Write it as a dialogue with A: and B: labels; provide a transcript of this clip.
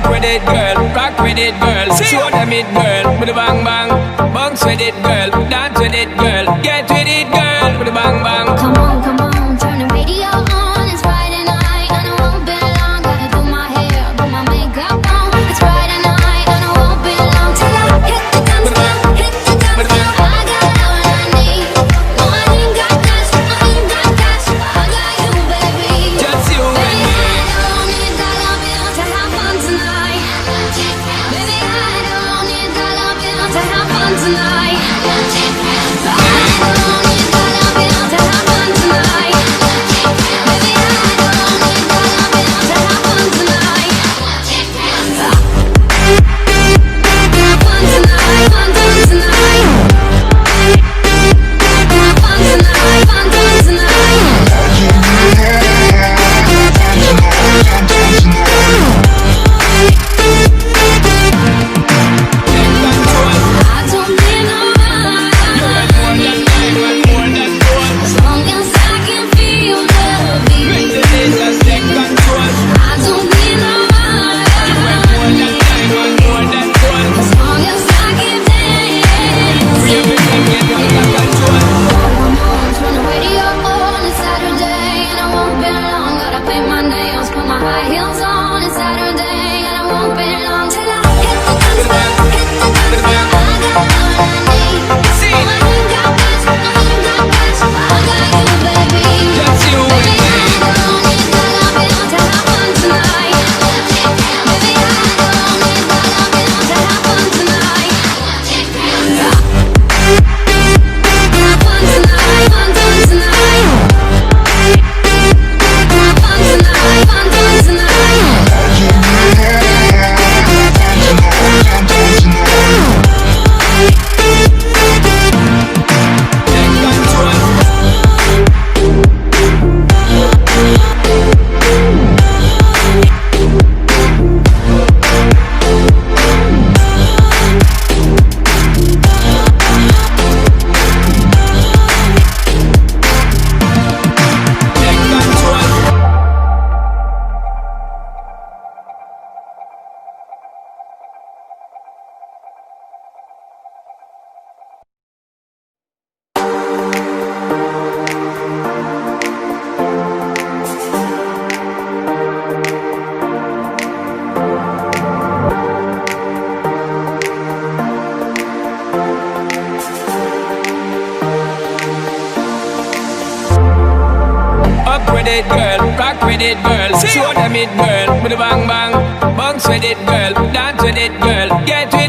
A: Up with it, girl, rock with it, girl. Show them it, girl, with a bang bang. Bounce with it, girl, dance with it, girl. Get with it, girl, with a bang bang.
B: Come on, turn the radio on. It's Friday night and I won't be long. Gotta do my hair, put my makeup on. It's Friday night and I won't be long till I hit the dance floor, hit the dance floor. I got all I need. No, I ain't got cash, I ain't got cash. I got you, baby.
A: Just you and me.
B: I don't need dollar bills to have fun tonight. Baby, I don't need dollar bills to have fun tonight. I don't need dollar bills to have fun tonight. Baby, I don't need dollar bills to have fun tonight. Fun tonight, fun tonight. Fun tonight, fun tonight. I don't need no money, as long as I can feel the beat. I don't need no money, as long as I can dance. Come on, turn the radio on. It's Saturday and I won't be long. Gotta paint my nails, put my high heels on. It's Saturday and I won't be long till I hit the dance floor, hit the dance floor. I got all I need. No, I ain't got cash, I ain't got cash. I got you, baby.
A: Just you and
B: Baby,
A: me.
B: I don't need dollar bills to have fun tonight. Baby, I don't need dollar bills to have fun tonight. Fun tonight, fun tonight. Fun tonight, fun tonight.
A: Up with it, girl, rock with it, girl. Show them it, girl, with a bang bang. Bounce with it, girl, dance with it, girl. Get with